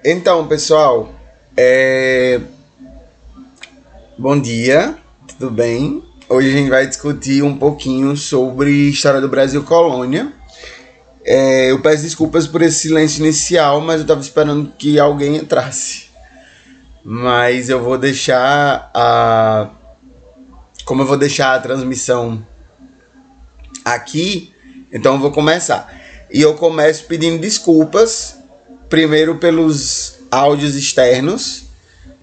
Então, pessoal, bom dia, tudo bem? Hoje a gente vai discutir um pouquinho sobre história do Brasil colônia. Eu peço desculpas por esse silêncio inicial, mas eu estava esperando que alguém entrasse. Mas eu vou deixar como eu vou deixar a transmissão aqui, então eu vou começar. E eu começo pedindo desculpas, primeiro pelos áudios externos,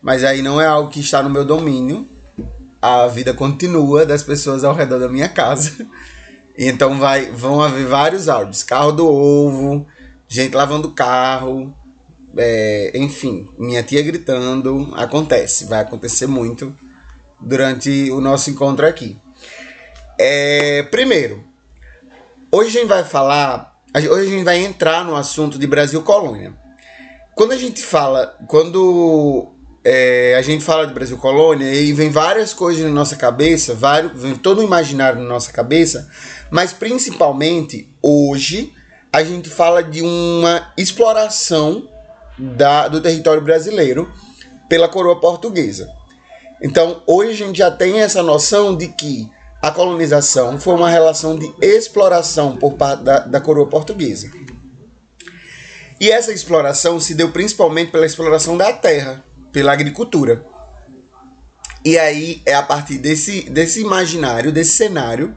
mas aí não é algo que está no meu domínio. A vida continua das pessoas ao redor da minha casa. Então vão haver vários áudios. Carro do ovo, gente lavando carro, enfim, minha tia gritando. Vai acontecer muito durante o nosso encontro aqui. Primeiro, hoje a gente vai entrar no assunto de Brasil colônia. Quando a gente fala de Brasil colônia, e vem várias coisas na nossa cabeça, vem todo o imaginário na nossa cabeça, mas principalmente hoje a gente fala de uma exploração do território brasileiro pela coroa portuguesa. Então hoje a gente já tem essa noção de que a colonização foi uma relação de exploração por parte da coroa portuguesa. E essa exploração se deu principalmente pela exploração da terra, pela agricultura. E aí é a partir desse imaginário, desse cenário,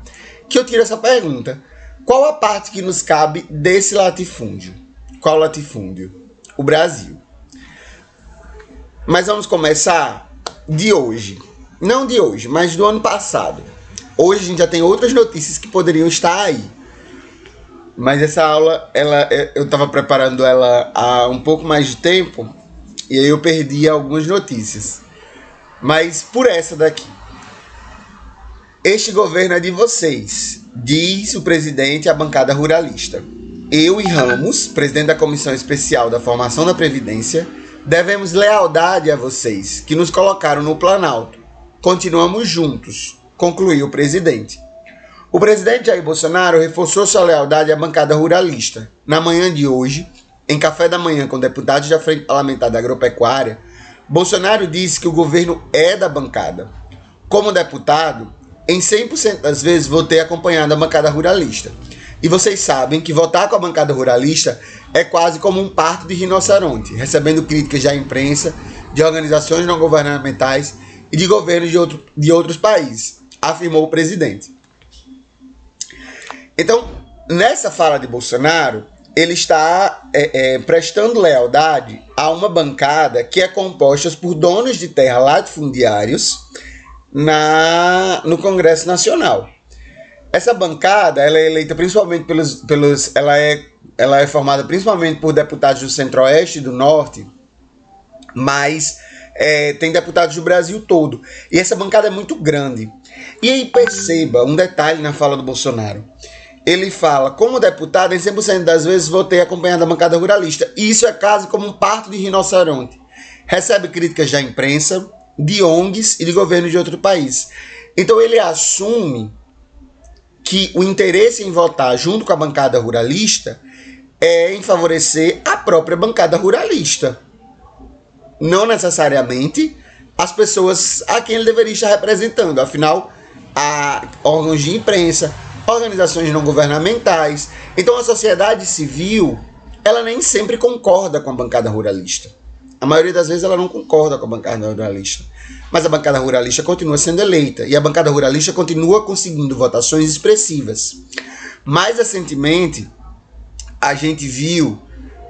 que eu tiro essa pergunta. Qual a parte que nos cabe desse latifúndio? Qual latifúndio? O Brasil. Mas vamos começar de hoje. Não de hoje, mas do ano passado. Hoje a gente já tem outras notícias que poderiam estar aí. Mas essa aula, eu estava preparando ela há um pouco mais de tempo, e aí eu perdi algumas notícias. Mas por essa daqui. Este governo é de vocês, diz o presidente e a bancada ruralista. Eu e Ramos, presidente da Comissão Especial da Formação da Previdência, devemos lealdade a vocês, que nos colocaram no Planalto. Continuamos juntos, concluiu o presidente. O presidente Jair Bolsonaro reforçou sua lealdade à bancada ruralista. Na manhã de hoje, em café da manhã com deputados da Frente Parlamentar da Agropecuária, Bolsonaro disse que o governo é da bancada. Como deputado, em 100% das vezes votei acompanhando a bancada ruralista. E vocês sabem que votar com a bancada ruralista é quase como um parto de rinoceronte, recebendo críticas da imprensa, de organizações não governamentais e de governos de outros países, afirmou o presidente. Então, nessa fala de Bolsonaro, ele está prestando lealdade a uma bancada que é composta por donos de terra latifundiários no Congresso Nacional. Essa bancada ela é eleita principalmente ela é formada principalmente por deputados do Centro-Oeste e do Norte, mas tem deputados do Brasil todo. E essa bancada é muito grande. E aí perceba um detalhe na fala do Bolsonaro. Ele fala, como deputado, em 100% das vezes votei acompanhando a bancada ruralista. E isso é quase como um parto de rinoceronte. Recebe críticas da imprensa, de ONGs e de governos de outro país. Então ele assume que o interesse em votar junto com a bancada ruralista é em favorecer a própria bancada ruralista. Não necessariamente as pessoas a quem ele deveria estar representando. Afinal, há órgãos de imprensa, organizações não governamentais. Então a sociedade civil, ela nem sempre concorda com a bancada ruralista. A maioria das vezes ela não concorda com a bancada ruralista. Mas a bancada ruralista continua sendo eleita. E a bancada ruralista continua conseguindo votações expressivas. Mais recentemente, a gente viu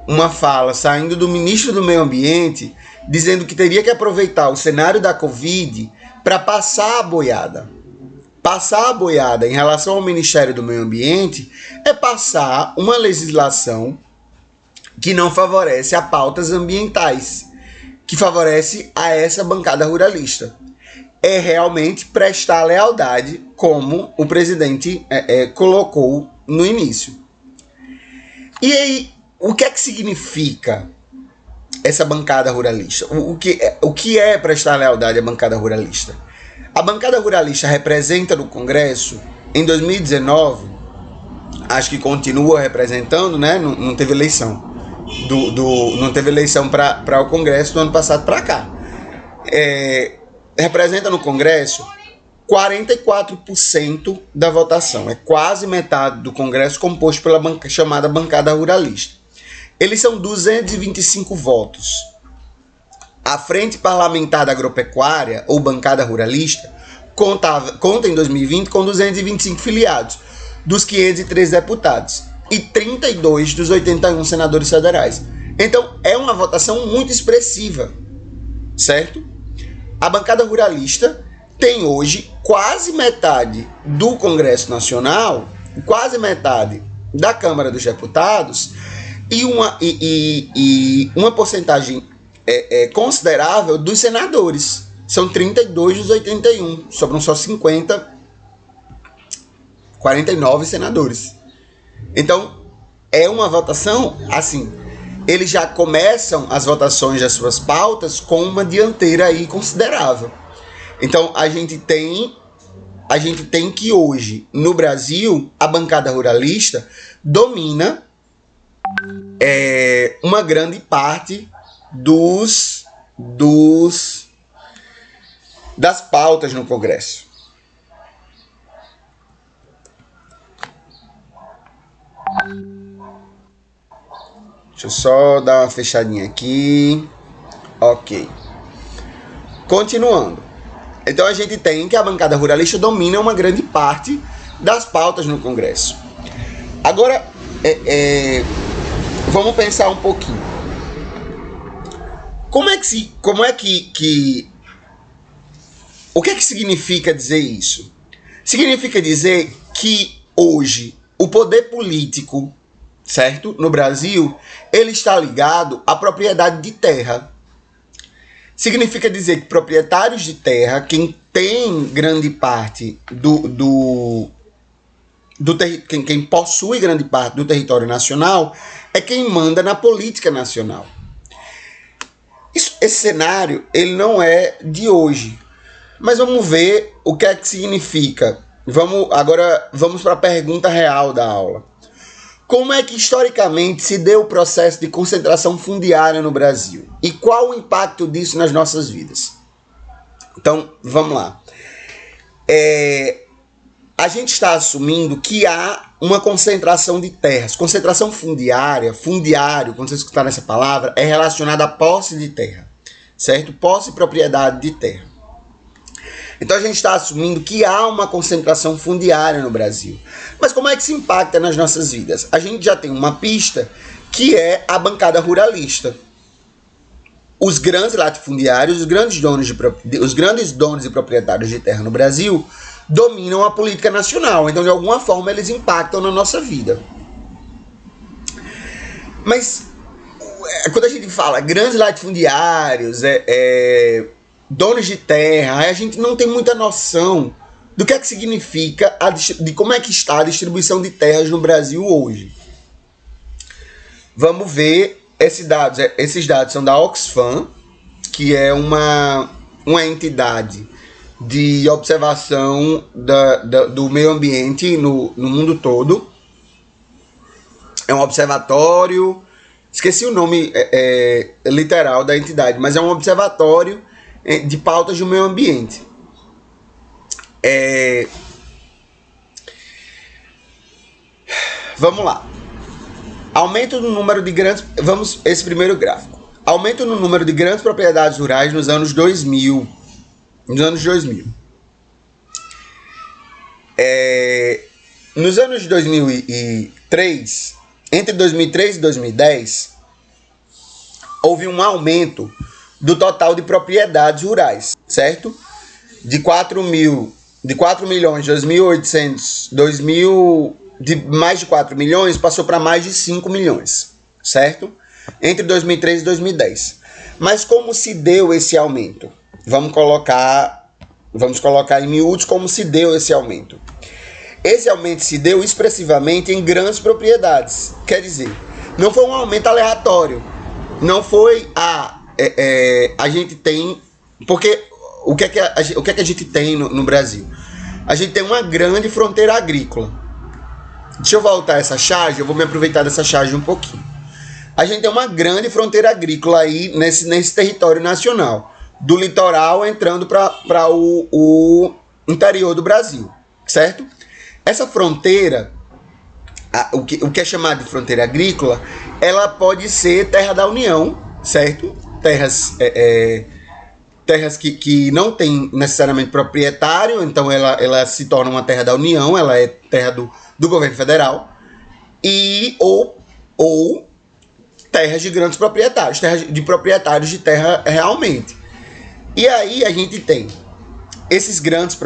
uma fala saindo do ministro do Meio Ambiente, dizendo que teria que aproveitar o cenário da Covid para passar a boiada. Passar a boiada em relação ao Ministério do Meio Ambiente é passar uma legislação que não favorece a pautas ambientais, que favorece a essa bancada ruralista. É realmente prestar lealdade, como o presidente colocou no início. E aí, o que é que significa essa bancada ruralista? O que é prestar lealdade à bancada ruralista? A bancada ruralista representa no Congresso, em 2019, acho que continua representando, né? Não teve eleição. não teve eleição para o Congresso do ano passado para cá. Representa no Congresso 44% da votação. É quase metade do Congresso composto pela chamada bancada ruralista. Eles são 225 votos. A Frente Parlamentar da Agropecuária, ou bancada ruralista, conta em 2020 com 225 filiados, dos 503 deputados, e 32 dos 81 senadores federais. Então, é uma votação muito expressiva, certo? A bancada ruralista tem hoje quase metade do Congresso Nacional, quase metade da Câmara dos Deputados e uma porcentagem considerável dos senadores. São 32 dos 81, sobram só 49 senadores. Então, é uma votação, assim, eles já começam as votações das suas pautas com uma dianteira aí considerável. Então, a gente tem que hoje, no Brasil, a bancada ruralista domina uma grande parte das pautas no Congresso. Deixa eu só dar uma fechadinha aqui. Ok. Continuando. Então a gente tem que a bancada ruralista domina uma grande parte das pautas no Congresso. Agora, vamos pensar um pouquinho. O que é que significa dizer isso? Significa dizer que hoje o poder político, certo, no Brasil, ele está ligado à propriedade de terra. Significa dizer que proprietários de terra, quem tem grande parte quem possui grande parte do território nacional, é quem manda na política nacional. Esse cenário, ele não é de hoje. Mas vamos ver o que é que significa. Vamos para a pergunta real da aula. Como é que historicamente se deu o processo de concentração fundiária no Brasil? E qual o impacto disso nas nossas vidas? Então, vamos lá. A gente está assumindo que há uma concentração de terras. Concentração fundiário, quando você escutar essa palavra, é relacionada à posse de terra, certo? Posse e propriedade de terra. Então a gente está assumindo que há uma concentração fundiária no Brasil. Mas como é que se impacta nas nossas vidas? A gente já tem uma pista que é a bancada ruralista. Os grandes latifundiários, os grandes donos e proprietários de terra no Brasil dominam a política nacional. Então, de alguma forma, eles impactam na nossa vida. Mas, quando a gente fala grandes latifundiários, donos de terra, a gente não tem muita noção do que é que significa, de como é que está a distribuição de terras no Brasil hoje. Vamos ver esses dados. Esses dados são da Oxfam, que é uma entidade de observação do meio ambiente no mundo todo. É um observatório, esqueci o nome literal da entidade, mas é um observatório de pautas do meio ambiente. Vamos lá. Aumento no número de grandes... esse primeiro gráfico. Aumento no número de grandes propriedades rurais nos anos 2000. Nos anos 2000. Nos anos de 2003, entre 2003 e 2010, houve um aumento do total de propriedades rurais, certo? De 4 milhões, 2.800, de mais de 4 milhões, passou para mais de 5 milhões, certo? Entre 2003 e 2010. Mas como se deu esse aumento? Vamos colocar em miúdos como se deu esse aumento. Esse aumento se deu expressivamente em grandes propriedades. Quer dizer, não foi um aumento aleatório. Não foi a gente tem... Porque o que é que a gente tem no Brasil? A gente tem uma grande fronteira agrícola. Deixa eu voltar essa charge, eu vou me aproveitar dessa charge um pouquinho. a gente tem uma grande fronteira agrícola aí nesse território nacional, do litoral entrando para o interior do Brasil, certo? Essa fronteira, o que é chamado de fronteira agrícola, ela pode ser terra da União, certo? Terras que não tem necessariamente proprietário, então ela se torna uma terra da União, ela é terra do governo federal, ou terras de grandes proprietários, terras de proprietários de terra realmente. E aí a gente tem essas grandes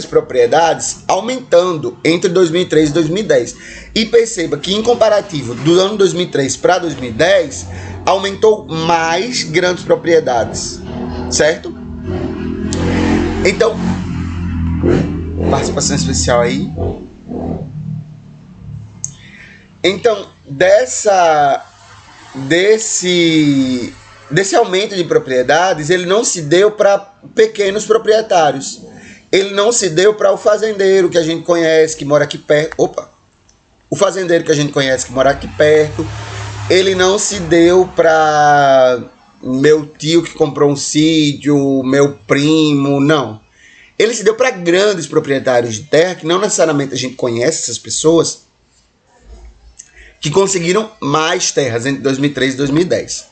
propriedades aumentando entre 2003 e 2010. E perceba que, em comparativo do ano 2003 para 2010, aumentou mais grandes propriedades, certo? Então, participação especial aí. Então, desse aumento de propriedades, ele não se deu para pequenos proprietários. Ele não se deu para o fazendeiro que a gente conhece, que mora aqui perto. O fazendeiro que a gente conhece, que mora aqui perto. Ele não se deu para meu tio que comprou um sítio, meu primo, não. Ele se deu para grandes proprietários de terra, que não necessariamente a gente conhece essas pessoas, que conseguiram mais terras entre 2003 e 2010.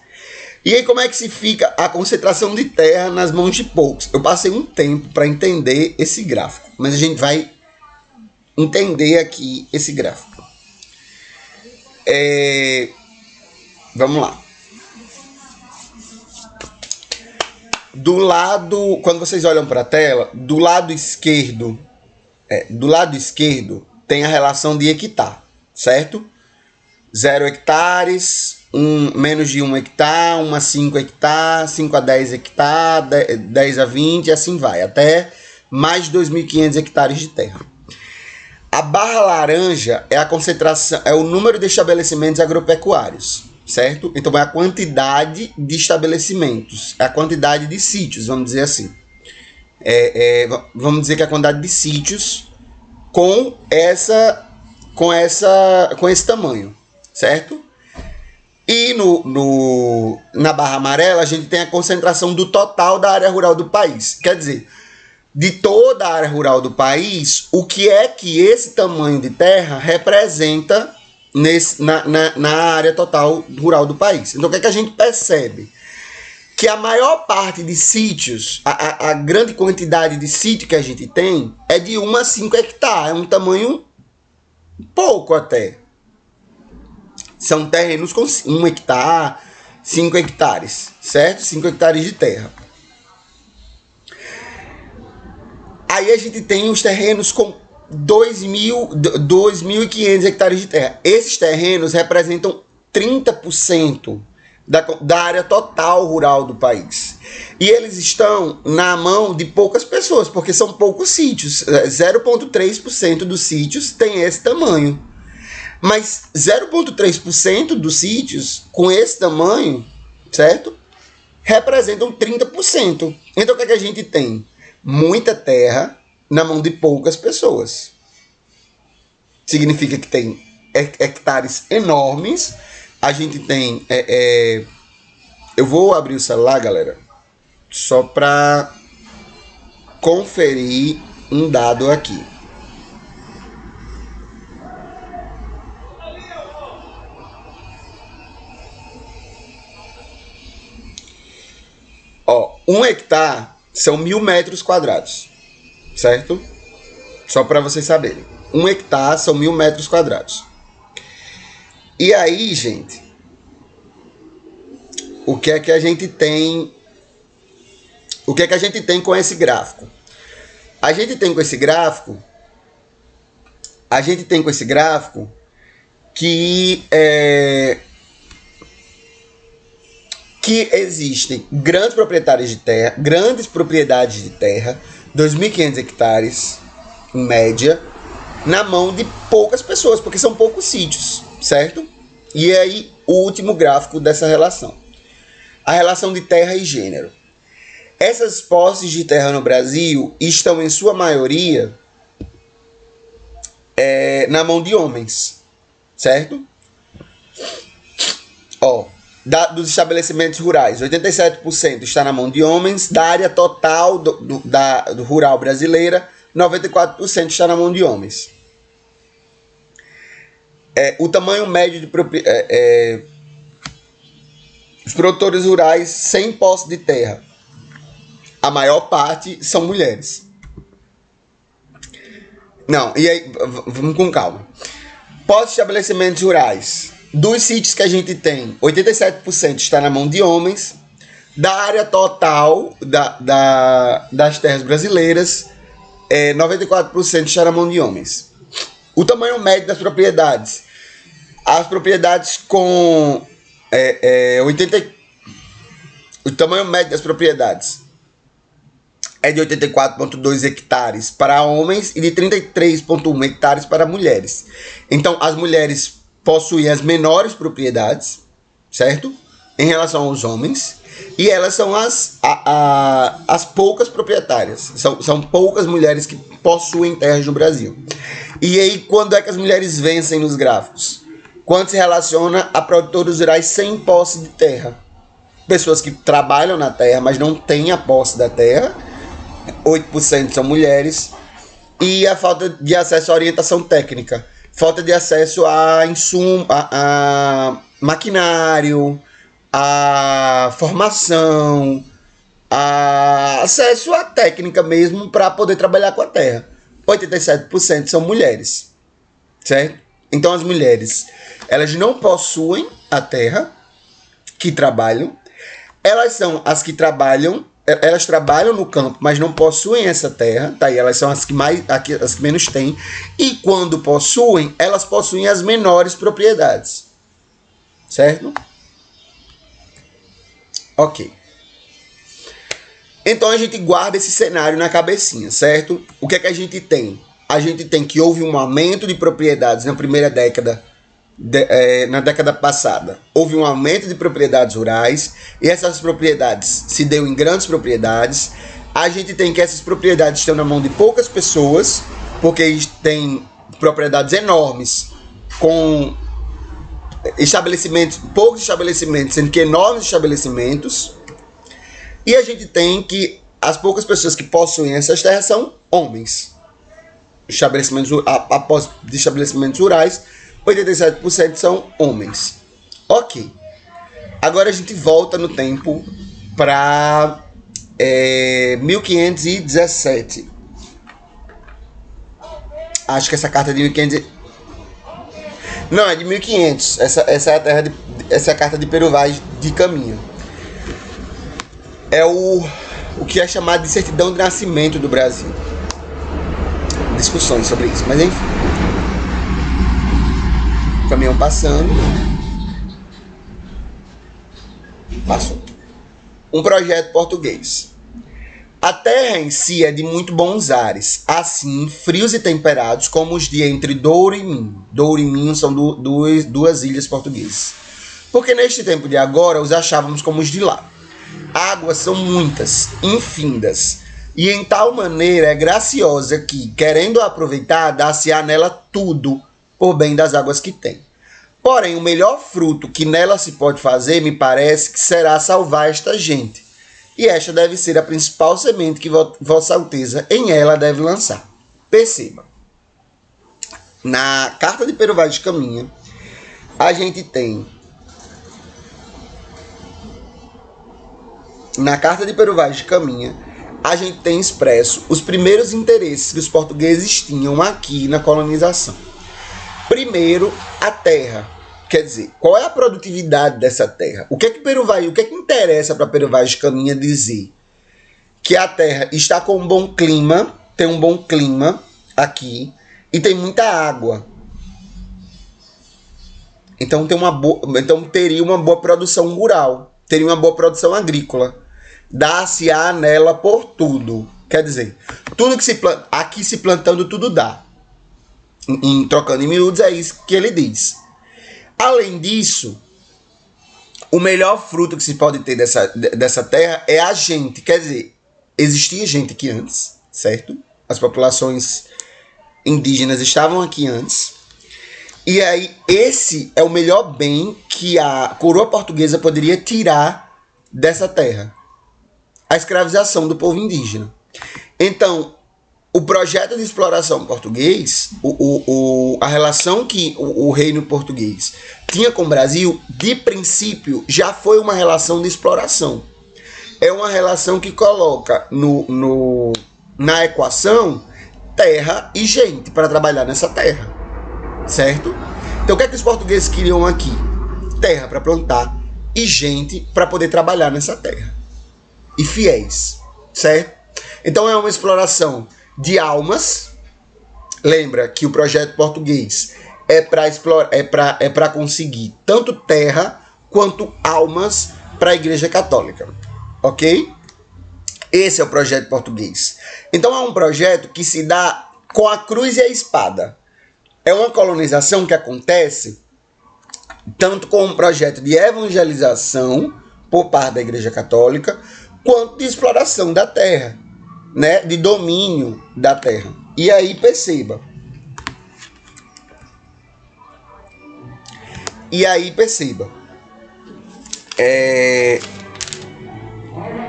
E aí como é que se fica a concentração de terra nas mãos de poucos? Eu passei um tempo para entender esse gráfico, mas a gente vai entender aqui esse gráfico. Vamos lá. Quando vocês olham para a tela, do lado esquerdo tem a relação de hectare, certo? 0 hectares, menos de 1 hectare, 1 a 5 hectares, 5 a 10 hectares, 10 a 20 e assim vai, até mais de 2.500 hectares de terra. A barra laranja é a concentração, é o número de estabelecimentos agropecuários, certo? Então é a quantidade de estabelecimentos, é a quantidade de sítios, vamos dizer assim. Vamos dizer que é a quantidade de sítios com esse tamanho, certo? E na barra amarela a gente tem a concentração do total da área rural do país. Quer dizer, de toda a área rural do país, o que é que esse tamanho de terra representa na área total rural do país. Então o que é que a gente percebe? Que a maior parte de sítios, a grande quantidade de sítio que a gente tem é de 1 a 5 hectares. É um tamanho pouco até. São terrenos com 1 hectare, 5 hectares, certo? 5 hectares de terra. Aí a gente tem os terrenos com 2.500 hectares de terra. Esses terrenos representam 30% da área total rural do país. E eles estão na mão de poucas pessoas, porque são poucos sítios. 0,3% dos sítios tem esse tamanho. Mas 0,3% dos sítios com esse tamanho, certo? Representam 30%. Então o que é que a gente tem? Muita terra na mão de poucas pessoas. Significa que tem hectares enormes. A gente tem... Eu vou abrir o celular, galera, só para conferir um dado aqui. Ó, 1 hectare são 1.000 metros quadrados, certo? Só para vocês saberem. 1 hectare são 1.000 metros quadrados. E aí, gente, o que é que a gente tem? O que é que a gente tem com esse gráfico? A gente tem com esse gráfico que existem grandes proprietários de terra, grandes propriedades de terra, 2.500 hectares em média, na mão de poucas pessoas, porque são poucos sítios, certo? E aí o último gráfico dessa relação, a relação de terra e gênero. Essas posses de terra no Brasil estão em sua maioria na mão de homens, certo? Ó, dos estabelecimentos rurais, 87% está na mão de homens. Da área total do rural brasileira, 94% está na mão de homens. O tamanho médio de os produtores rurais sem posse de terra, a maior parte são mulheres. Não, e aí, vamos com calma. Pós-estabelecimentos rurais, dos sítios que a gente tem, 87% está na mão de homens. Da área total das terras brasileiras, 94% está na mão de homens. O tamanho médio das propriedades. As propriedades com o tamanho médio das propriedades é de 84,2 hectares para homens e de 33,1 hectares para mulheres. Então, as mulheres possuem as menores propriedades, certo? Em relação aos homens. E elas são as poucas proprietárias. São poucas mulheres que possuem terras no Brasil. E aí, quando é que as mulheres vencem nos gráficos? Quando se relaciona a produtores rurais sem posse de terra. Pessoas que trabalham na terra, mas não têm a posse da terra. 8% são mulheres. E a falta de acesso à orientação técnica. Falta de acesso a insumo, a maquinário, a formação, a acesso à técnica mesmo para poder trabalhar com a terra. 87% são mulheres, certo? Então as mulheres, elas não possuem a terra que trabalham. Elas são as que trabalham, elas trabalham no campo, mas não possuem essa terra, tá? E elas são as que menos têm. E quando possuem, elas possuem as menores propriedades, certo? Ok. Então a gente guarda esse cenário na cabecinha, certo? O que é que a gente tem? A gente tem que houve um aumento de propriedades na primeira década, na década passada. Houve um aumento de propriedades rurais e essas propriedades se deu em grandes propriedades. A gente tem que essas propriedades estão na mão de poucas pessoas, porque tem propriedades enormes com poucos estabelecimentos, sendo que enormes estabelecimentos. E a gente tem que as poucas pessoas que possuem essas terras são homens. Após de estabelecimentos rurais, 87% são homens. Ok. Agora a gente volta no tempo para 1517. Acho que essa carta é de 1500. Não, é de 1500. Essa é a carta de Pero Vaz de Caminha. É o que é chamado de certidão de nascimento do Brasil. Discussões sobre isso, mas enfim. O caminhão passando. Passou. Um projeto português. A terra em si é de muito bons ares, assim, frios e temperados como os de entre Douro e Minho. Douro e Minho são duas ilhas portuguesas. Porque neste tempo de agora os achávamos como os de lá. Águas são muitas, infindas, e em tal maneira é graciosa que, querendo aproveitar, dá-se-á nela tudo, por bem das águas que tem. Porém, o melhor fruto que nela se pode fazer, me parece que será salvar esta gente. E esta deve ser a principal semente que Vossa Alteza em ela deve lançar. Perceba. Na carta de Pero Vaz de Caminha, a gente tem... Na carta de Pero Vaz de Caminha, a gente tem expresso os primeiros interesses que os portugueses tinham aqui na colonização. Primeiro, a terra. Quer dizer, qual é a produtividade dessa terra? O que é que interessa para Pero Vaz de Caminha dizer? Que a terra está com um bom clima, tem um bom clima aqui e tem muita água. Então teria uma boa produção rural, teria uma boa produção agrícola. Dá-se-á nela por tudo. Quer dizer, tudo que se planta, aqui se plantando tudo dá. Trocando em miúdos, é isso que ele diz. Além disso, o melhor fruto que se pode ter dessa terra é a gente. Quer dizer, existia gente aqui antes, certo? As populações indígenas estavam aqui antes. E aí, esse é o melhor bem que a coroa portuguesa poderia tirar dessa terra. A escravização do povo indígena. Então, o projeto de exploração português, a relação que o reino português tinha com o Brasil, de princípio, já foi uma relação de exploração. É uma relação que coloca na equação terra e gente para trabalhar nessa terra, certo? Então o que é que os portugueses queriam aqui? Terra para plantar e gente para poder trabalhar nessa terra. E fiéis, certo? Então é uma exploração de almas. Lembra que o projeto português é para conseguir tanto terra quanto almas para a Igreja Católica, ok? Esse é o projeto português. Então é um projeto que se dá com a cruz e a espada. É uma colonização que acontece tanto com um projeto de evangelização por parte da Igreja Católica, quanto de exploração da terra, né? De domínio da terra. E aí perceba.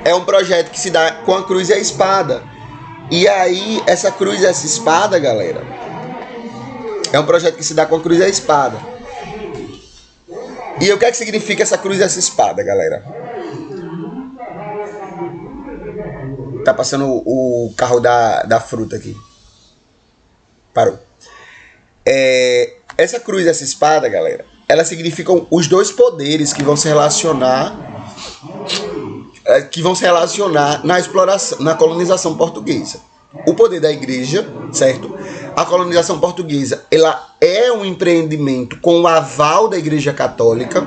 É um projeto que se dá com a cruz e a espada. E aí, essa cruz e essa espada, galera, é um projeto que se dá com a cruz e a espada. E o que é que significa essa cruz e essa espada, galera? Tá passando o carro da fruta aqui. Parou. Essa cruz e essa espada, galera, elas significam os dois poderes que vão se relacionar na exploração, na colonização portuguesa. O poder da igreja, certo? A colonização portuguesa, ela é um empreendimento com o aval da Igreja Católica.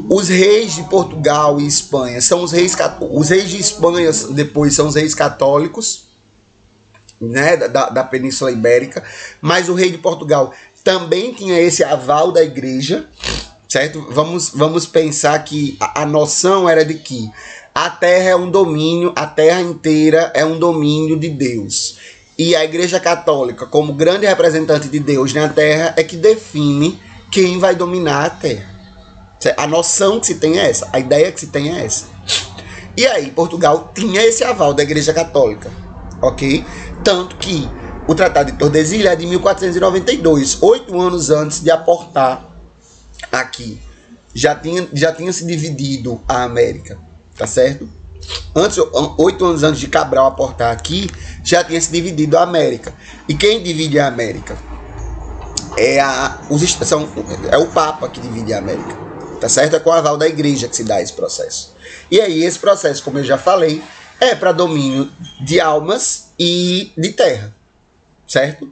Os reis de Portugal e Espanha são os reis de Espanha depois são os reis católicos, né, da Península Ibérica, mas o rei de Portugal também tinha esse aval da igreja, certo? Vamos pensar que a noção era de que a terra é um domínio, a terra inteira é um domínio de Deus. E a Igreja Católica, como grande representante de Deus na terra, é que define quem vai dominar a terra. A noção que se tem é essa, a ideia que se tem é essa. E aí, Portugal tinha esse aval da Igreja Católica, ok? Tanto que o Tratado de Tordesilhas é de 1492, 8 anos antes de aportar aqui. Já tinha se dividido a América, tá certo? 8 anos antes de Cabral aportar aqui, já tinha se dividido a América. E quem divide a América? É o Papa que divide a América, tá certo? É com o aval da igreja que se dá esse processo. E aí esse processo, como eu já falei, é para domínio de almas e de terra, certo?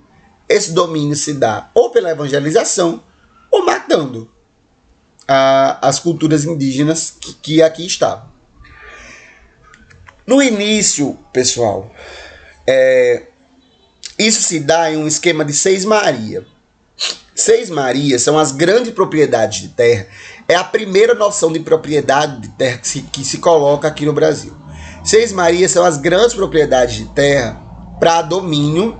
Esse domínio se dá ou pela evangelização ou matando as culturas indígenas que aqui estavam. No início, pessoal, isso se dá em um esquema de Seis Marias. Seis Marias são as grandes propriedades de terra. É a primeira noção de propriedade de terra que se coloca aqui no Brasil. Seis Marias são as grandes propriedades de terra para domínio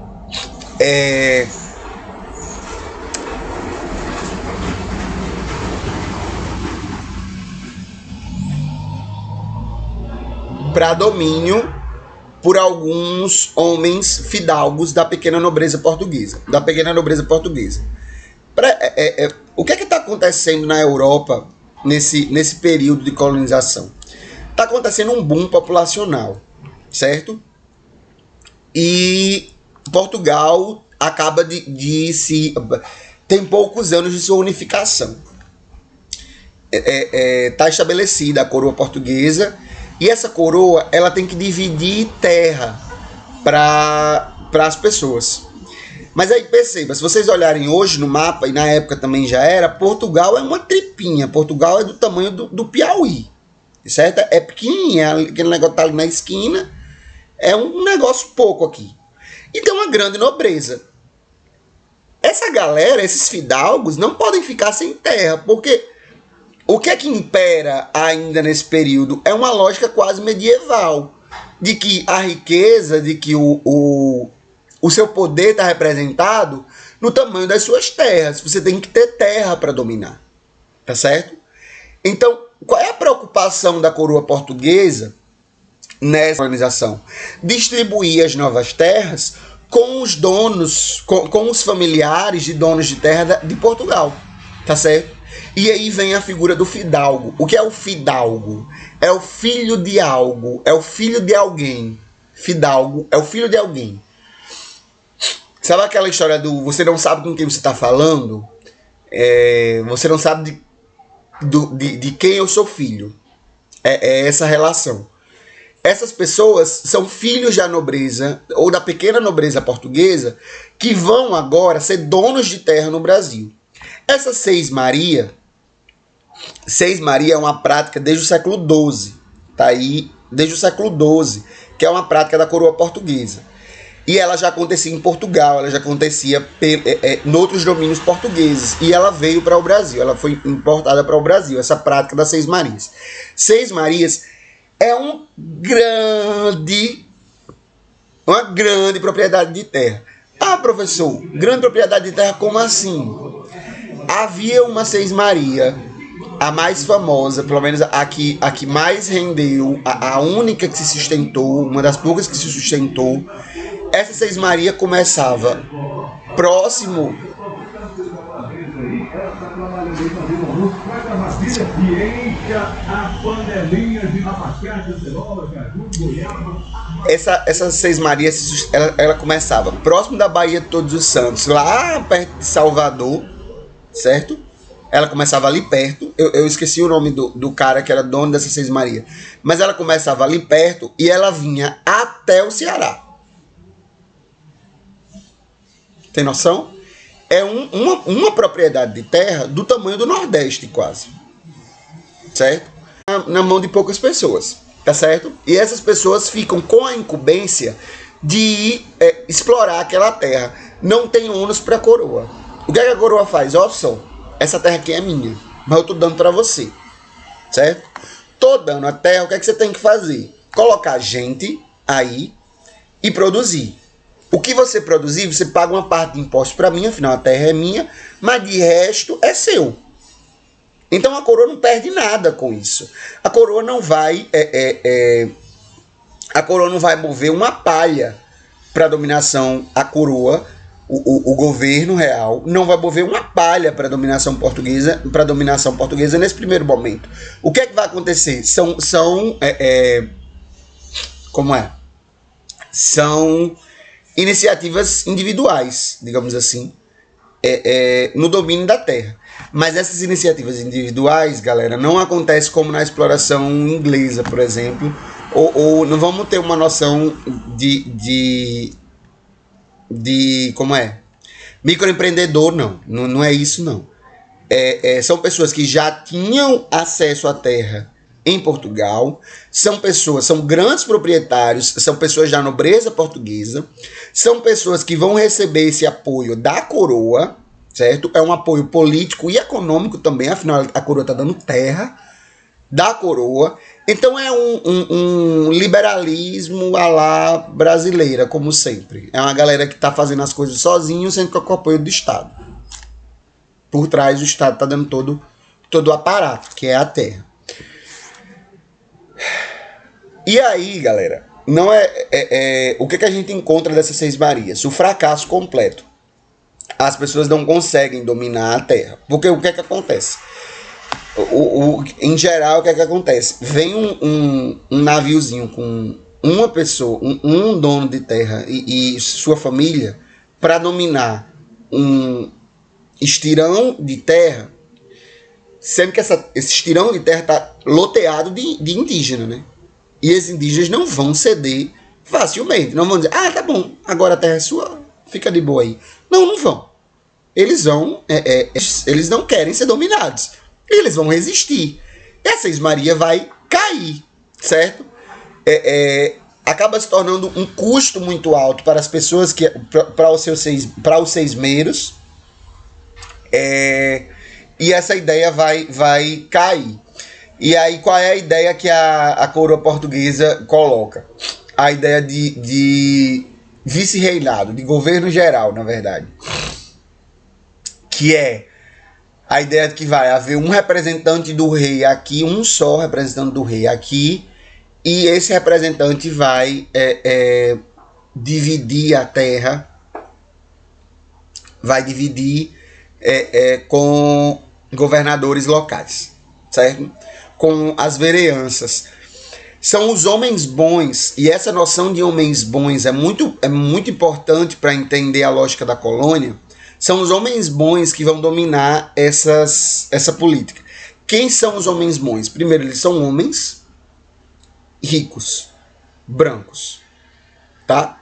por alguns homens fidalgos da pequena nobreza portuguesa. O que está acontecendo na Europa nesse período de colonização? Está acontecendo um boom populacional, certo? E Portugal acaba tem poucos anos de sua unificação. Está estabelecida a coroa portuguesa, e essa coroa ela tem que dividir terra para as pessoas. Mas aí perceba, se vocês olharem hoje no mapa, e na época também já era, Portugal é uma tripinha. Portugal é do tamanho do Piauí, certo? É pequenininha, aquele negócio tá ali na esquina, é um negócio pouco aqui. E tem uma grande nobreza. Essa galera, esses fidalgos, não podem ficar sem terra, porque o que é que impera ainda nesse período? É uma lógica quase medieval, de que a riqueza, de que O seu poder está representado no tamanho das suas terras. Você tem que ter terra para dominar. Tá certo? Então, qual é a preocupação da coroa portuguesa nessa organização? Distribuir as novas terras com os donos, com os familiares de donos de terra de Portugal. Tá certo? E aí vem a figura do fidalgo. O que é o fidalgo? É o filho de algo, é o filho de alguém. Fidalgo é o filho de alguém. Sabe aquela história do você não sabe com quem você está falando? Você não sabe de quem eu sou filho. É essa relação. Essas pessoas são filhos da nobreza, ou da pequena nobreza portuguesa, que vão agora ser donos de terra no Brasil. Essa Seis Maria é uma prática desde o século XII. Tá aí, desde o século XII, que é uma prática da coroa portuguesa. E ela já acontecia em Portugal, ela já acontecia em outros domínios portugueses. E ela veio para o Brasil, ela foi importada para o Brasil, essa prática das Seis Marias. Seis Marias é uma grande propriedade de terra. Ah, professor, grande propriedade de terra, como assim? Havia uma Seis Maria, a mais famosa, pelo menos a que mais rendeu, a única que se sustentou, uma das poucas que se sustentou. Essa Seis Maria começava próximo essa Seis Maria ela começava próximo da Baía de Todos os Santos, lá perto de Salvador, certo? Ela começava ali perto. Eu esqueci o nome do cara que era dono dessa Seis Maria, mas ela começava ali perto e ela vinha até o Ceará. Tem noção? É uma propriedade de terra do tamanho do Nordeste, quase. Certo? Na mão de poucas pessoas. Tá certo? E essas pessoas ficam com a incumbência de explorar aquela terra. Não tem ônus para a coroa. O que a coroa faz? Ó, só, essa terra aqui é minha, mas eu tô dando para você. Certo? Tô dando a terra, o que você tem que fazer? Colocar gente aí e produzir. O que você produzir, você paga uma parte de imposto para mim, afinal a terra é minha, mas de resto é seu. Então a coroa não perde nada com isso. A coroa não vai mover uma palha para dominação. A coroa, o governo real, não vai mover uma palha para dominação portuguesa, nesse primeiro momento. O que é que vai acontecer? São iniciativas individuais, digamos assim, no domínio da terra. Mas essas iniciativas individuais, galera, não acontecem como na exploração inglesa, por exemplo, ou não vamos ter uma noção de como é? Microempreendedor, não é isso, não. São pessoas que já tinham acesso à terra em Portugal, são grandes proprietários, são pessoas da nobreza portuguesa, são pessoas que vão receber esse apoio da coroa, certo? É um apoio político e econômico também, afinal a coroa está dando terra da coroa. Então é um liberalismo à la brasileira, como sempre. É uma galera que está fazendo as coisas sozinho, sendo que com o apoio do Estado. Por trás o Estado está dando todo o aparato, que é a terra. E aí, galera, não o que a gente encontra dessas Seis Marias? O fracasso completo. As pessoas não conseguem dominar a terra. Porque o que acontece? Em geral, o que acontece? Vem um naviozinho com uma pessoa, um dono de terra e sua família para dominar um estirão de terra, sendo que esse estirão de terra está loteado de indígena, né? E esses indígenas não vão ceder facilmente. Não vão dizer, tá bom, agora a terra é sua, fica de boa aí. Não vão. Eles não querem ser dominados. Eles vão resistir. E a Seis Maria vai cair, certo? Acaba se tornando um custo muito alto para as pessoas, para os seismeiros. E essa ideia vai cair. E aí, qual é a ideia que a coroa portuguesa coloca? A ideia de vice-reinado, de governo geral, na verdade, que é a ideia de que vai haver um representante do rei aqui, um só representante do rei aqui, e esse representante vai dividir a terra, vai dividir com governadores locais, certo? Com as vereanças. São os homens bons, e essa noção de homens bons é muito importante para entender a lógica da colônia. São os homens bons que vão dominar essa política. Quem são os homens bons? Primeiro, eles são homens ricos, brancos, tá?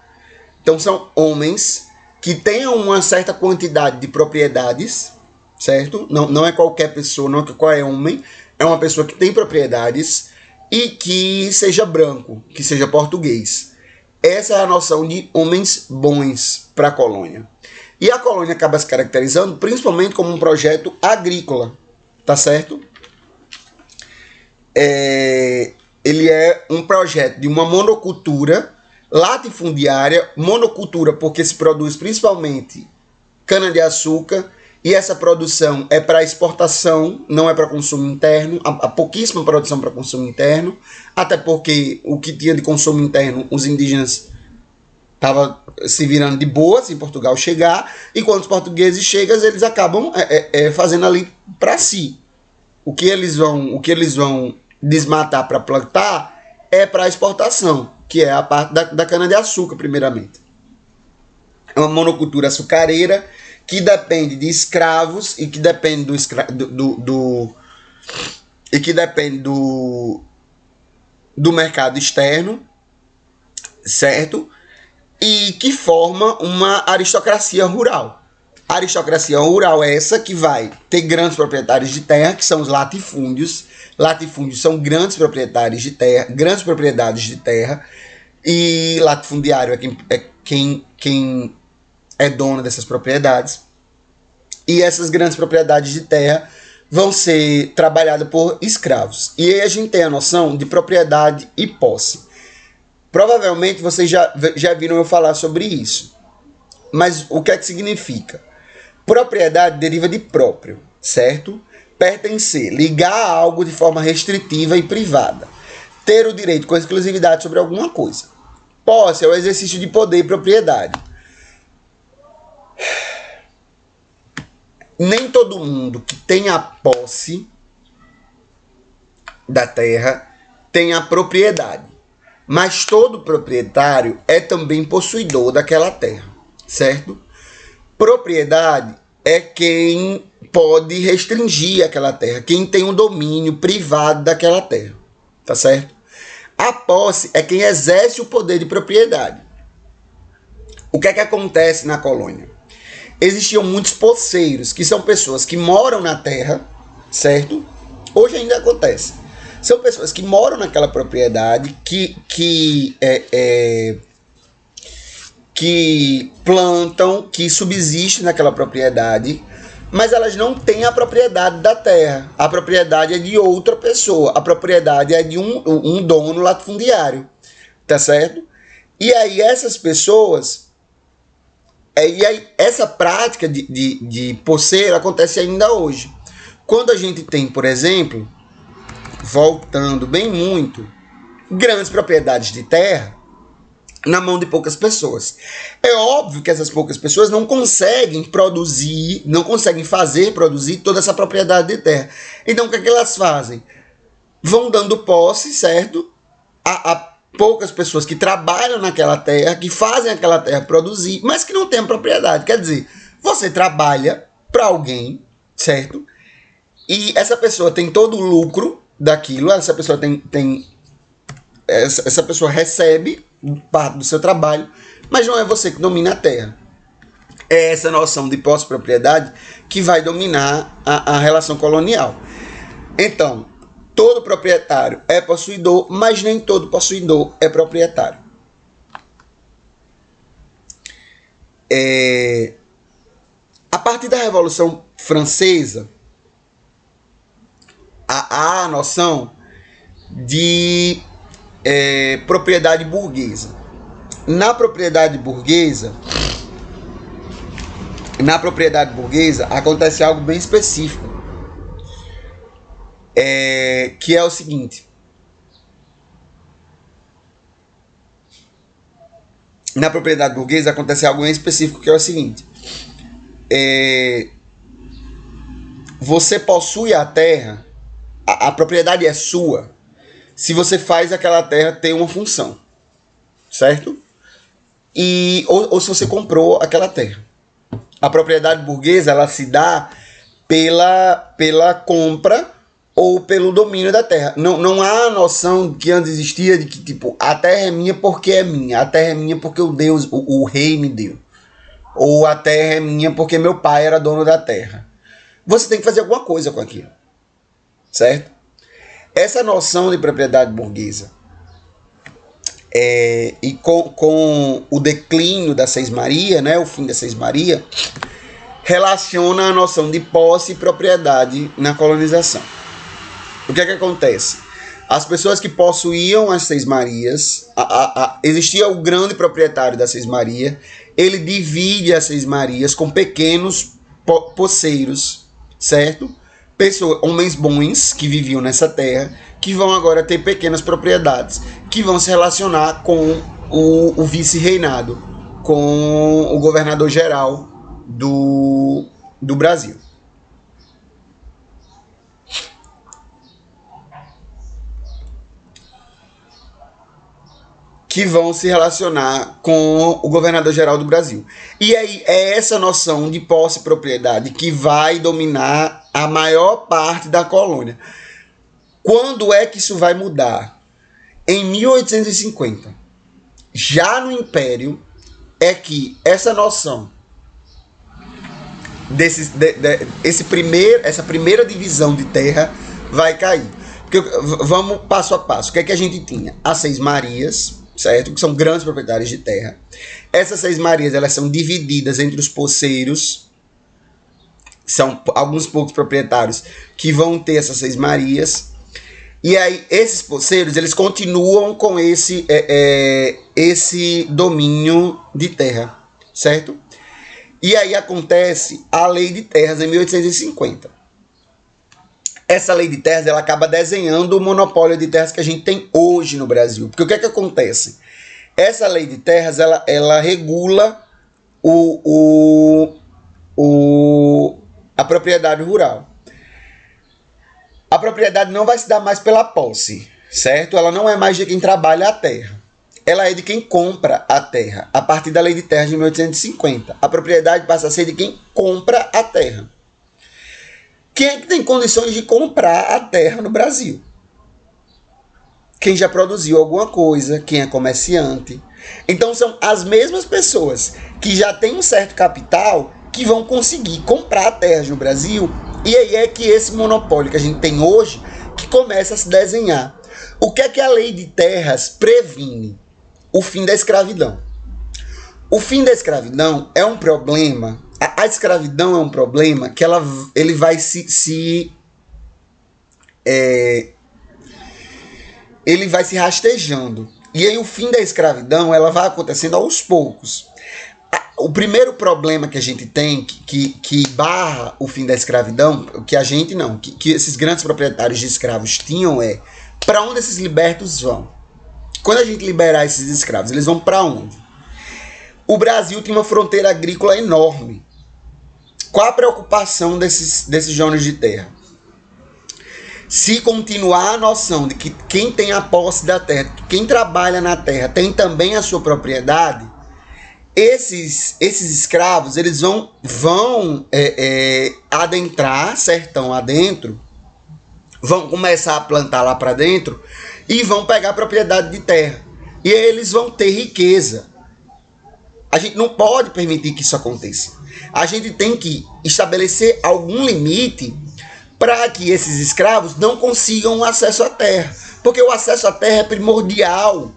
Então são homens que tenham uma certa quantidade de propriedades, certo? Não é qualquer pessoa, não é qualquer homem, é uma pessoa que tem propriedades e que seja branco, que seja português. Essa é a noção de homens bons para a colônia. E a colônia acaba se caracterizando principalmente como um projeto agrícola, tá certo? Ele é um projeto de uma monocultura latifundiária, monocultura porque se produz principalmente cana-de-açúcar, e essa produção é para exportação, não é para consumo interno, há pouquíssima produção para consumo interno, até porque o que tinha de consumo interno, os indígenas estavam se virando de boas em Portugal chegar, e quando os portugueses chegam, eles acabam fazendo ali para si. O que eles vão desmatar para plantar é para exportação, que é a parte da cana-de-açúcar, primeiramente. É uma monocultura açucareira que depende de escravos e que depende do mercado externo, certo? E que forma uma aristocracia rural. A aristocracia rural é essa que vai ter grandes proprietários de terra, que são os latifúndios. Latifúndios são grandes proprietários de terra, grandes propriedades de terra, e latifundiário é quem é dono dessas propriedades, e essas grandes propriedades de terra vão ser trabalhadas por escravos. E aí a gente tem a noção de propriedade e posse. Provavelmente vocês já viram eu falar sobre isso. Mas o que é que significa? Propriedade deriva de próprio, certo? Pertencer, ligar a algo de forma restritiva e privada. Ter o direito com exclusividade sobre alguma coisa. Posse é o exercício de poder e propriedade. Nem todo mundo que tem a posse da terra tem a propriedade, mas todo proprietário é também possuidor daquela terra, certo? Propriedade é quem pode restringir aquela terra, quem tem um domínio privado daquela terra, tá certo? A posse é quem exerce o poder de propriedade. O que é que acontece na colônia? Existiam muitos posseiros, que são pessoas que moram na terra, certo? Hoje ainda acontece. São pessoas que moram naquela propriedade, que plantam, que subsistem naquela propriedade, mas elas não têm a propriedade da terra. A propriedade é de outra pessoa. A propriedade é de um dono latifundiário, tá certo? E aí essas pessoas... E aí, essa prática de posseiro acontece ainda hoje. Quando a gente tem, por exemplo, voltando bem muito, grandes propriedades de terra na mão de poucas pessoas. É óbvio que essas poucas pessoas não conseguem produzir, não conseguem produzir toda essa propriedade de terra. Então, o que é que elas fazem? Vão dando posse, certo? A poucas pessoas que trabalham naquela terra, que fazem aquela terra produzir, mas que não têm propriedade. Quer dizer, você trabalha para alguém, certo? E essa pessoa tem todo o lucro daquilo, essa pessoa essa pessoa recebe parte do seu trabalho, mas não é você que domina a terra. É essa noção de posse-propriedade que vai dominar a relação colonial. Então, todo proprietário é possuidor, mas nem todo possuidor é proprietário. A partir da Revolução Francesa, há a noção de propriedade burguesa. Na propriedade burguesa, acontece algo bem específico, que é o seguinte. Na propriedade burguesa acontece algo bem específico, que é o seguinte. Você possui a terra, a propriedade é sua, se você faz aquela terra ter uma função, certo? Ou se você comprou aquela terra. A propriedade burguesa, ela se dá pela compra ou pelo domínio da terra. Não há a noção que antes existia de que, tipo, a terra é minha porque é minha, a terra é minha porque o rei me deu, ou a terra é minha porque meu pai era dono da terra. Você tem que fazer alguma coisa com aquilo, certo? Essa noção de propriedade burguesa, e com o declínio da Seis-Maria, né, o fim da Seis-Maria, relaciona a noção de posse e propriedade na colonização. O que é que acontece? As pessoas que possuíam as Seis-Marias, existia o grande proprietário da Seis-Maria, ele divide as Seis-Marias com pequenos poceiros, certo? Homens bons que viviam nessa terra, que vão agora ter pequenas propriedades, que vão se relacionar com o vice-reinado, com o governador-geral do Brasil. Que vão se relacionar com o governador-geral do Brasil. E aí é essa noção de posse e propriedade que vai dominar a maior parte da colônia. Quando é que isso vai mudar? Em 1850. Já no Império é que essa noção essa primeira divisão de terra vai cair. Porque, vamos passo a passo. O que é que a gente tinha? As Seis-Marias, certo? Que são grandes proprietários de terra. Essas Seis-Marias, elas são divididas entre os poceiros. São alguns poucos proprietários que vão ter essas Seis-Marias. E aí, esses poceiros, eles continuam com esse domínio de terra, certo? E aí acontece a Lei de Terras em 1850. Essa Lei de Terras, ela acaba desenhando o monopólio de terras que a gente tem hoje no Brasil. Porque o que é que acontece? Essa Lei de Terras, ela regula a propriedade rural. A propriedade não vai se dar mais pela posse, certo? Ela não é mais de quem trabalha a terra. Ela é de quem compra a terra. A partir da Lei de Terras de 1850, a propriedade passa a ser de quem compra a terra. Quem é que tem condições de comprar a terra no Brasil? Quem já produziu alguma coisa, quem é comerciante. Então são as mesmas pessoas que já têm um certo capital que vão conseguir comprar terras no Brasil. E aí é que esse monopólio que a gente tem hoje que começa a se desenhar. O que é que a Lei de Terras previne? O fim da escravidão. O fim da escravidão é um problema. A escravidão é um problema que ele vai ele vai se rastejando. E aí o fim da escravidão ela vai acontecendo aos poucos. O primeiro problema que a gente tem, que barra o fim da escravidão, que a gente não, que esses grandes proprietários de escravos tinham para onde esses libertos vão? Quando a gente liberar esses escravos, eles vão para onde? O Brasil tem uma fronteira agrícola enorme. Qual a preocupação desses donos de terra? Se continuar a noção de que quem tem a posse da terra, quem trabalha na terra, tem também a sua propriedade, esses escravos eles vão adentrar sertão adentro, vão começar a plantar lá para dentro e vão pegar propriedade de terra. E aí eles vão ter riqueza. A gente não pode permitir que isso aconteça. A gente tem que estabelecer algum limite para que esses escravos não consigam acesso à terra. Porque o acesso à terra é primordial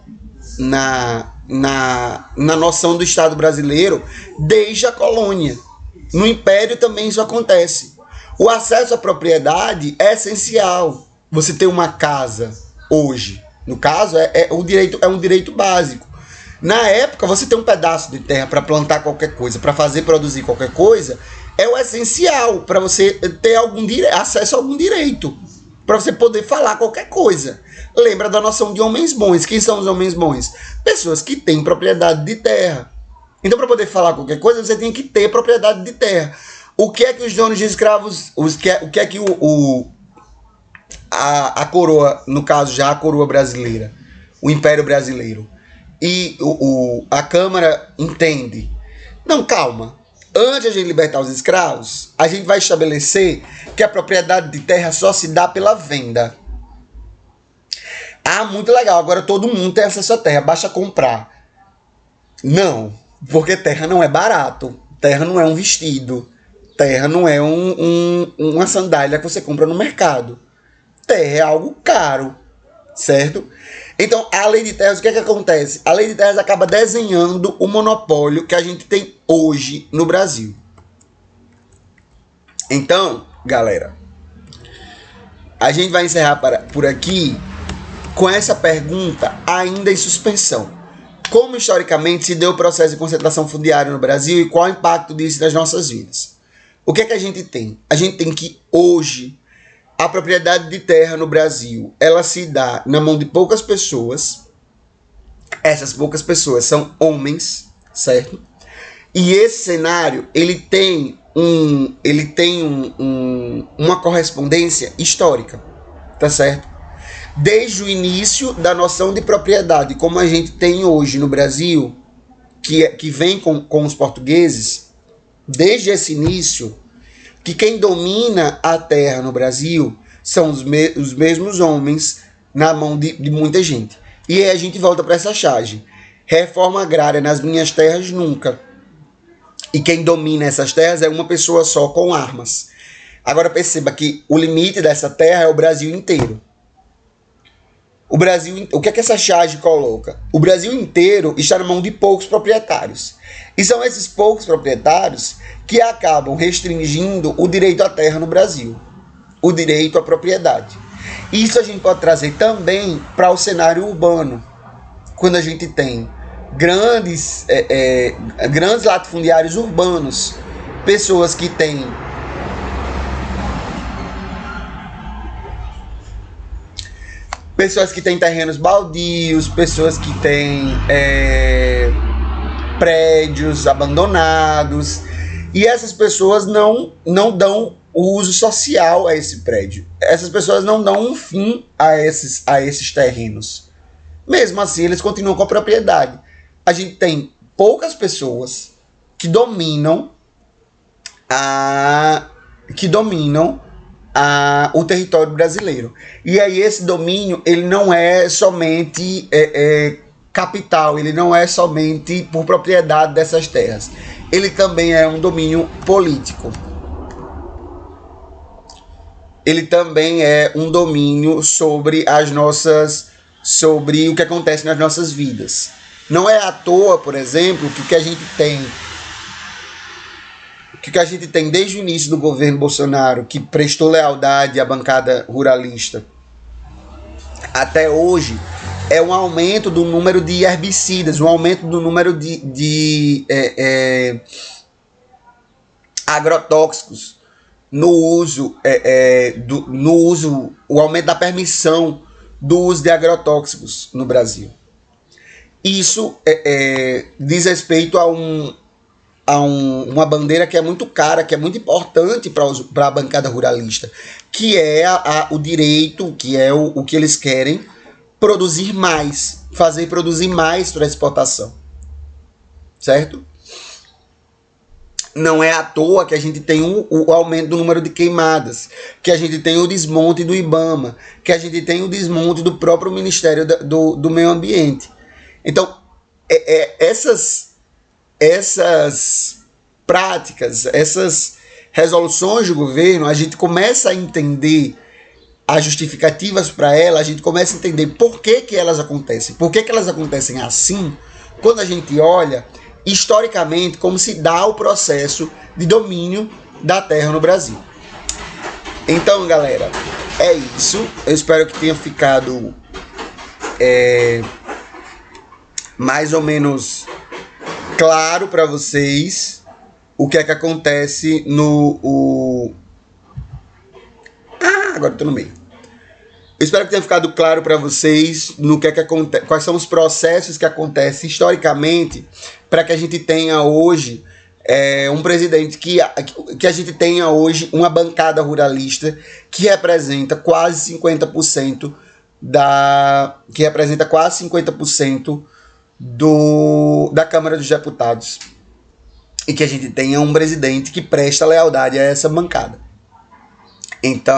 na noção do Estado brasileiro desde a colônia. No Império também isso acontece. O acesso à propriedade é essencial. Você ter uma casa hoje, no caso, é um direito básico. Na época, você ter um pedaço de terra para plantar qualquer coisa, para fazer produzir qualquer coisa, é o essencial para você ter acesso a algum direito, para você poder falar qualquer coisa. Lembra da noção de homens bons. Quem são os homens bons? Pessoas que têm propriedade de terra. Então, para poder falar qualquer coisa, você tem que ter propriedade de terra. O que é que os donos de escravos, o que é que a coroa, no caso já a coroa brasileira, o Império Brasileiro, e a Câmara entende? Não, calma. Antes de a gente libertar os escravos, a gente vai estabelecer que a propriedade de terra só se dá pela venda. Ah, muito legal, agora todo mundo tem acesso à terra, basta comprar. Não, porque terra não é barato, terra não é um vestido, terra não é uma sandália que você compra no mercado. Terra é algo caro, certo? Então, a lei de terras, o que é que acontece? A lei de terras acaba desenhando o monopólio que a gente tem hoje no Brasil. Então, galera, a gente vai encerrar por aqui com essa pergunta ainda em suspensão. Como historicamente se deu o processo de concentração fundiária no Brasil e qual o impacto disso nas nossas vidas? O que é que a gente tem? A gente tem que hoje a propriedade de terra no Brasil, ela se dá na mão de poucas pessoas. Essas poucas pessoas são homens, certo? E esse cenário, ele tem uma correspondência histórica, tá certo? Desde o início da noção de propriedade, como a gente tem hoje no Brasil, que vem com os portugueses, desde esse início, que quem domina a terra no Brasil são os mesmos homens na mão de muita gente. E aí a gente volta para essa charge. Reforma agrária nas minhas terras nunca. E quem domina essas terras é uma pessoa só com armas. Agora perceba que o limite dessa terra é o Brasil inteiro. O que é que essa charge coloca? O Brasil inteiro está na mão de poucos proprietários. E são esses poucos proprietários que acabam restringindo o direito à terra no Brasil. O direito à propriedade. Isso a gente pode trazer também para o cenário urbano. Quando a gente tem grandes latifundiários urbanos. Pessoas que têm terrenos baldios, pessoas que têm prédios abandonados, e essas pessoas não dão o uso social a esse prédio. Essas pessoas não dão um fim a esses terrenos. Mesmo assim, eles continuam com a propriedade. A gente tem poucas pessoas que dominam o território brasileiro. E aí esse domínio, ele não é somente capital, ele não é somente por propriedade dessas terras. Ele também é um domínio político. Ele também é um domínio sobre o que acontece nas nossas vidas. Não é à toa, por exemplo, que o que a gente tem desde o início do governo Bolsonaro, que prestou lealdade à bancada ruralista, até hoje, é um aumento do número de herbicidas, um aumento do número de agrotóxicos no uso, o aumento da permissão do uso de agrotóxicos no Brasil. Isso diz respeito a uma bandeira que é muito cara, que é muito importante para a bancada ruralista, que é o direito, que é o que eles querem, produzir mais, fazer produzir mais para exportação, certo? Não é à toa que a gente tem o aumento do número de queimadas, que a gente tem o desmonte do IBAMA, que a gente tem o desmonte do próprio Ministério do Meio Ambiente. Então, essas práticas, essas resoluções do governo, a gente começa a entender as justificativas para ela, a gente começa a entender por que elas acontecem. Por que elas acontecem assim, quando a gente olha historicamente como se dá o processo de domínio da terra no Brasil. Então, galera, é isso. Eu espero que tenha ficado mais ou menos claro para vocês o que é que acontece no... agora eu tô no meio. Eu espero que tenha ficado claro para vocês no que é que acontece, quais são os processos que acontecem historicamente para que a gente tenha hoje um presidente, que a gente tenha hoje uma bancada ruralista que representa quase 50% da Câmara dos Deputados, e que a gente tenha um presidente que presta lealdade a essa bancada. Então